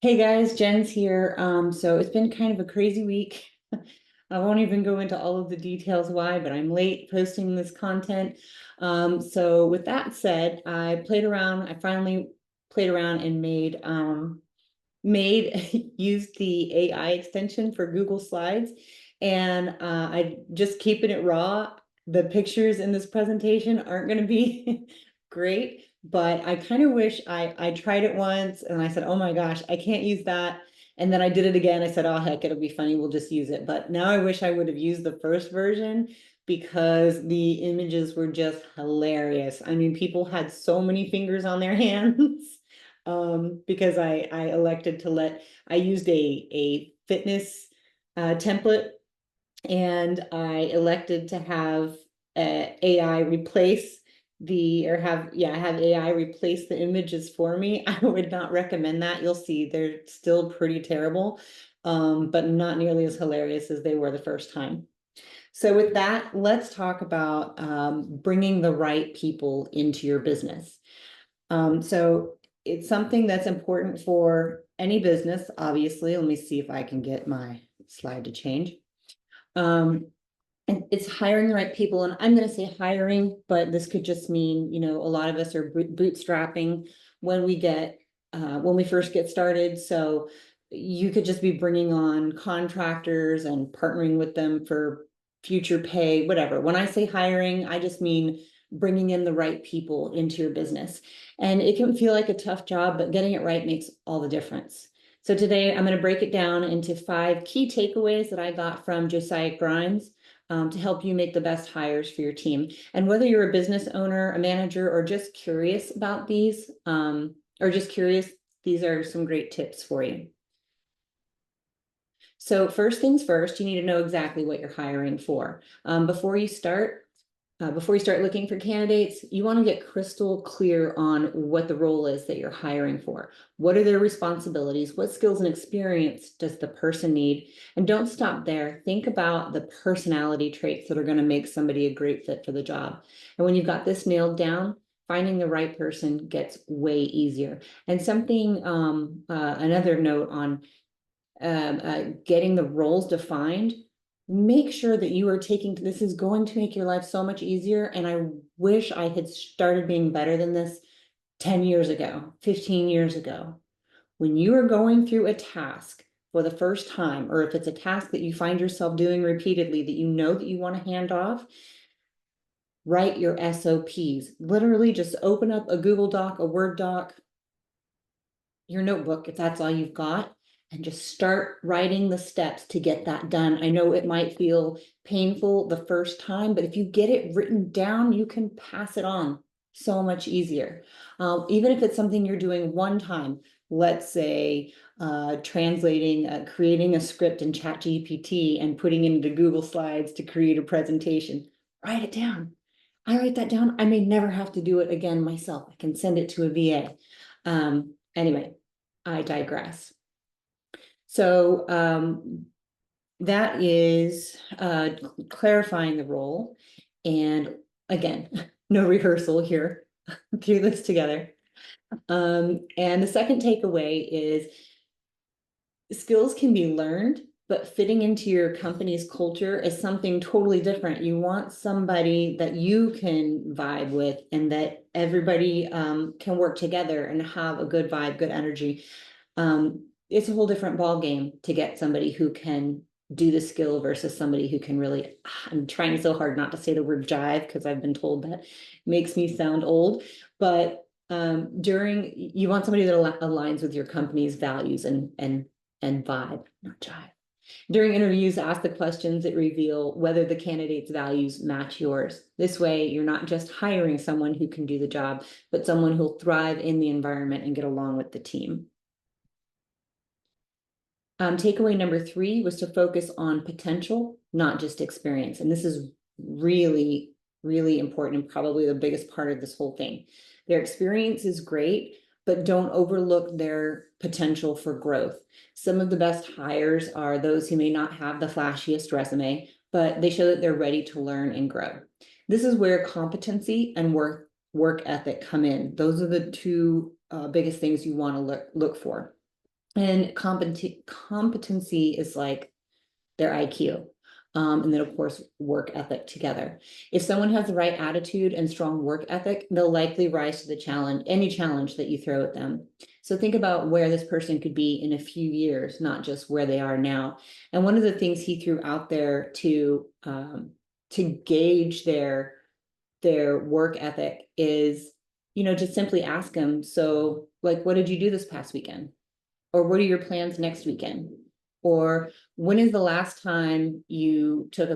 Hey guys, Jen's here. So it's been kind of a crazy week. I won't even go into all of the details why, but I'm late posting this content. So with that said, I finally played around and used the AI extension for Google Slides, and I just keeping it raw. The pictures in this presentation aren't going to be great, but I kind of wish I tried it once and I said, oh my gosh, I can't use that. And then I did it again. I said, oh heck, it'll be funny. We'll just use it. But now I wish I would have used the first version because the images were just hilarious. I mean, people had so many fingers on their hands. Because I elected to I used a fitness template, and I elected to have AI replace have AI replace the images for me. I would not recommend that. You'll see they're still pretty terrible, but not nearly as hilarious as they were the first time. So with that, let's talk about bringing the right people into your business. So it's something that's important for any business, obviously. Let me see if I can get my slide to change. And it's hiring the right people. And I'm going to say hiring, but this could just mean, a lot of us are bootstrapping when when we first get started. So you could just be bringing on contractors and partnering with them for future pay, whatever. When I say hiring, I just mean bringing in the right people into your business. And it can feel like a tough job, but getting it right makes all the difference. So today I'm going to break it down into 5 key takeaways that I got from Josiah Grimes, to help you make the best hires for your team. And whether you're a business owner, a manager, or just curious about these, these are some great tips for you. So first things first, you need to know exactly what you're hiring for. Before you start looking for candidates, you want to get crystal clear on what the role is that you're hiring for. What are their responsibilities? What skills and experience does the person need? And don't stop there. Think about the personality traits that are going to make somebody a great fit for the job. And when you've got this nailed down, finding the right person gets way easier. And another note on getting the roles defined, make sure that you are this is going to make your life so much easier. And I wish I had started being better than this 10 years ago, 15 years ago. When you are going through a task for the first time, or if it's a task that you find yourself doing repeatedly that you know that you want to hand off, write your SOPs. Literally just open up a Google Doc, a Word doc, your notebook, if that's all you've got, and just start writing the steps to get that done. I know it might feel painful the first time, but if you get it written down, you can pass it on so much easier. Even if it's something you're doing one time, let's say creating a script in ChatGPT and putting it into Google Slides to create a presentation, write it down. I write that down. I may never have to do it again myself. I can send it to a VA. Anyway, I digress. So that is clarifying the role. And again, no rehearsal here, do this together. And the second takeaway is skills can be learned, but fitting into your company's culture is something totally different. You want somebody that you can vibe with and that everybody can work together and have a good vibe, good energy. It's a whole different ball game to get somebody who can do the skill versus somebody who can really, I'm trying so hard not to say the word jive because I've been told that makes me sound old, but you want somebody that aligns with your company's values and vibe, not jive. During interviews, ask the questions that reveal whether the candidate's values match yours. This way, you're not just hiring someone who can do the job, but someone who'll thrive in the environment and get along with the team. Takeaway number 3 was to focus on potential, not just experience. And this is really, really important and probably the biggest part of this whole thing. Their experience is great, but don't overlook their potential for growth. Some of the best hires are those who may not have the flashiest resume, but they show that they're ready to learn and grow. This is where competency and work ethic come in. Those are the two biggest things you want to look for. And competency is like their IQ. And then, of course, work ethic together. If someone has the right attitude and strong work ethic, they'll likely rise to the challenge, any challenge that you throw at them. So think about where this person could be in a few years, not just where they are now. And one of the things he threw out there to gauge their work ethic is, just simply ask them, so like, what did you do this past weekend? Or what are your plans next weekend? Or when is the last time you took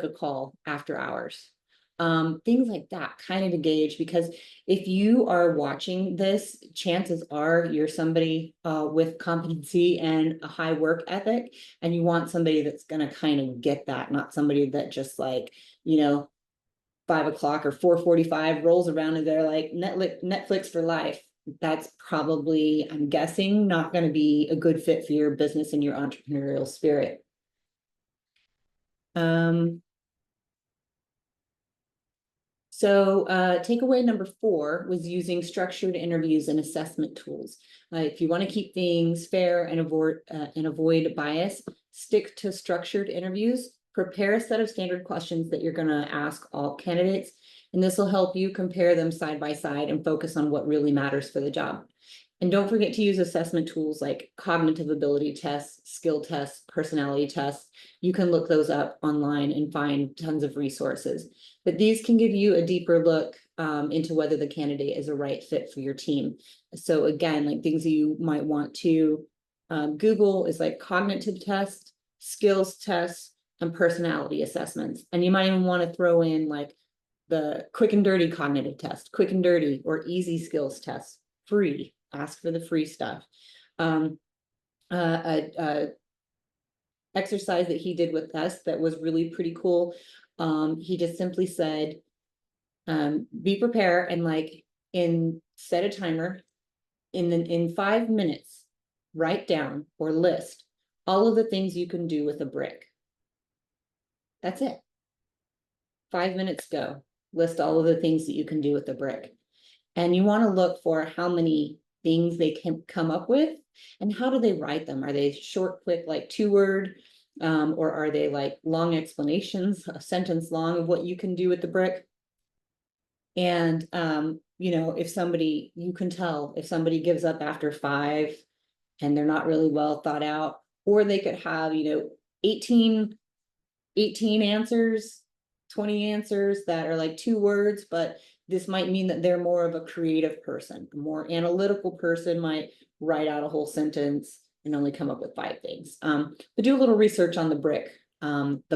a call after hours? Things like that, kind of to gauge, because if you are watching this, chances are you're somebody with competency and a high work ethic, and you want somebody that's going to kind of get that, not somebody that just like, 5 o'clock or 4:45 rolls around and they're like Netflix for life. That's probably, I'm guessing, not going to be a good fit for your business and your entrepreneurial spirit. So takeaway number 4 was using structured interviews and assessment tools. If you want to keep things fair and avoid bias, stick to structured interviews. Prepare a set of standard questions that you're going to ask all candidates, and this will help you compare them side by side and focus on what really matters for the job. And don't forget to use assessment tools like cognitive ability tests, skill tests, personality tests. You can look those up online and find tons of resources. But these can give you a deeper look into whether the candidate is a right fit for your team. So again, like things you might want to Google is like cognitive tests, skills tests, and personality assessments. And you might even want to throw in like the quick and dirty cognitive test, quick and dirty or easy skills tests, free. Ask for the free stuff. Exercise that he did with us that was really pretty cool. He just simply said, be prepared and like set a timer in 5 minutes, write down or list all of the things you can do with a brick. That's it. 5 minutes, go. List all of the things that you can do with a brick. And you want to look for how many things they can come up with and how do they write them? Are they short, quick, like 2-word, or are they like long explanations, a sentence long of what you can do with the brick? And you can tell if somebody gives up after 5 and they're not really well thought out, or they could have 18 answers, 20 answers that are like 2 words, but this might mean that they're more of a creative person. A more analytical person might write out a whole sentence and only come up with 5 things. But do a little research on the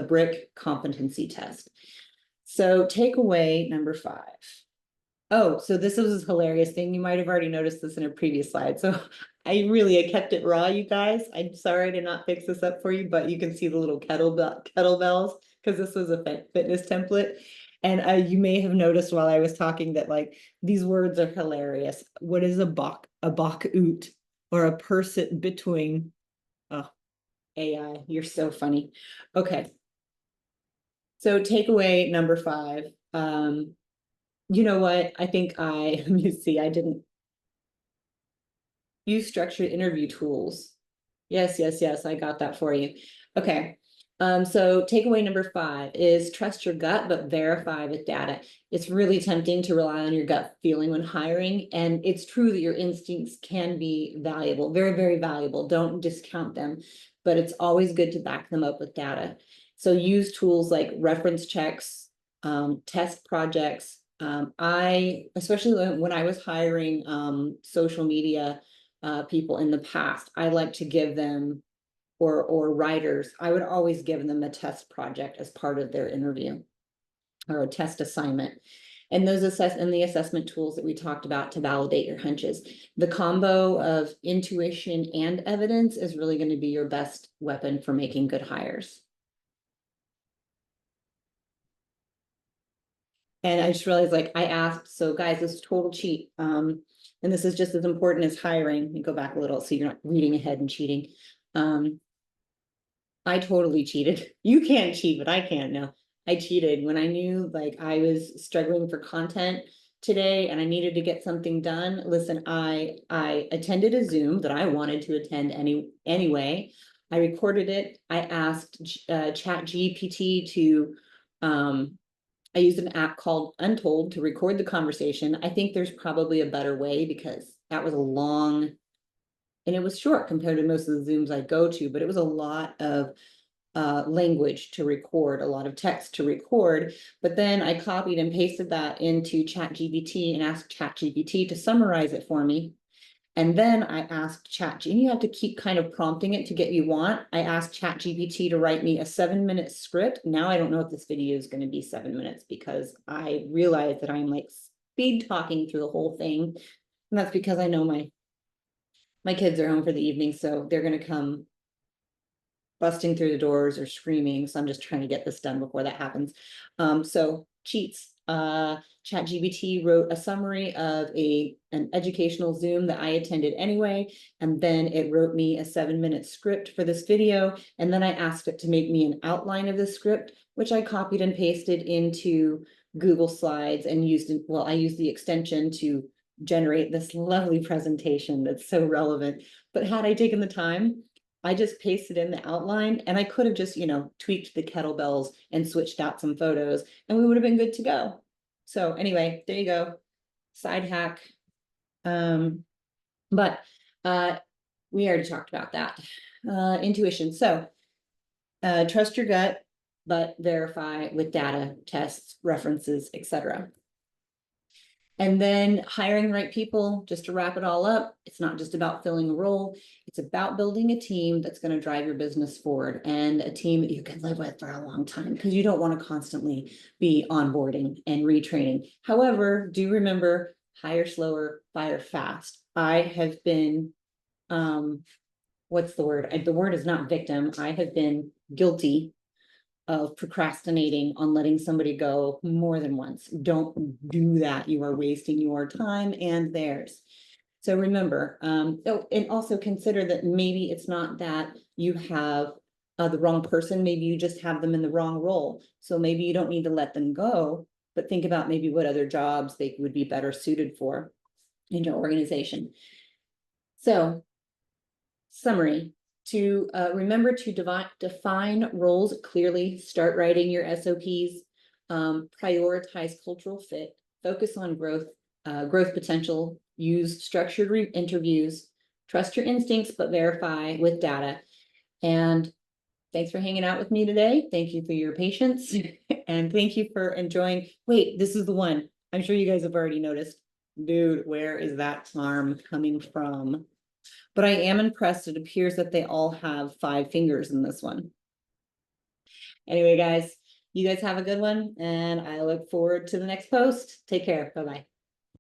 brick competency test. So takeaway number 5. Oh, so this was a hilarious thing. You might have already noticed this in a previous slide. So I kept it raw, you guys. I'm sorry to not fix this up for you, but you can see the little kettlebells because this was a fitness template. And you may have noticed while I was talking that like these words are hilarious. What is a bakut, or a person between? Oh, AI, you're so funny. Okay. So takeaway number 5. You know what? I think let me see, I didn't use structured interview tools. Yes, I got that for you. Okay. So takeaway number 5 is trust your gut, but verify with data. It's really tempting to rely on your gut feeling when hiring, and it's true that your instincts can be valuable, very, very valuable. Don't discount them, but it's always good to back them up with data. So use tools like reference checks, test projects. Especially when I was hiring social media people in the past, I like to give them or writers, I would always give them a test project as part of their interview or a test assignment. And the assessment tools that we talked about to validate your hunches. The combo of intuition and evidence is really going to be your best weapon for making good hires. And I just realized, like, I asked, so guys, this is total cheat. And this is just as important as hiring. You go back a little so you're not reading ahead and cheating. I totally cheated. You can't cheat, but I can't now. I cheated when I knew like I was struggling for content today and I needed to get something done, listen, I attended a Zoom that I wanted to attend anyway. I recorded it. I asked Chat GPT to I used an app called Untold to record the conversation. I think there's probably a better way because that was a long, and it was short compared to most of the Zooms I go to, but it was a lot of language to record, a lot of text to record. But then I copied and pasted that into ChatGPT and asked ChatGPT to summarize it for me. And then I asked ChatGPT, you have to keep kind of prompting it to get you want. I asked ChatGPT to write me a 7-minute script. Now I don't know if this video is going to be 7 minutes because I realized that I'm like speed talking through the whole thing. And that's because I know my kids are home for the evening, so they're going to come busting through the doors or screaming. So I'm just trying to get this done before that happens. So cheats. ChatGPT wrote a summary of an educational Zoom that I attended anyway, and then it wrote me a 7-minute script for this video, and then I asked it to make me an outline of the script, which I copied and pasted into Google Slides and used, well, I used the extension to generate this lovely presentation that's so relevant. But had I taken the time, I just pasted in the outline and I could have just, tweaked the kettlebells and switched out some photos and we would have been good to go. So anyway, there you go. Side hack. But we already talked about that. Intuition. So trust your gut, but verify with data, tests, references, etc. And then hiring the right people, just to wrap it all up, it's not just about filling a role, it's about building a team that's going to drive your business forward and a team that you can live with for a long time because you don't want to constantly be onboarding and retraining. However, do remember, hire slower, fire fast. I have been, what's the word? The word is not victim. I have been guilty of procrastinating on letting somebody go more than once. Don't do that. You are wasting your time and theirs. So remember, and also consider that maybe it's not that you have the wrong person. Maybe you just have them in the wrong role. So maybe you don't need to let them go, but think about maybe what other jobs they would be better suited for in your organization. So summary. To remember to define roles clearly, start writing your SOPs, prioritize cultural fit, focus on growth potential, use structured interviews, trust your instincts, but verify with data. And thanks for hanging out with me today. Thank you for your patience and thank you for enjoying. Wait, this is the one. I'm sure you guys have already noticed. Dude, where is that arm coming from? But I am impressed. It appears that they all have 5 fingers in this one. Anyway, guys, you guys have a good one, and I look forward to the next post. Take care. Bye-bye.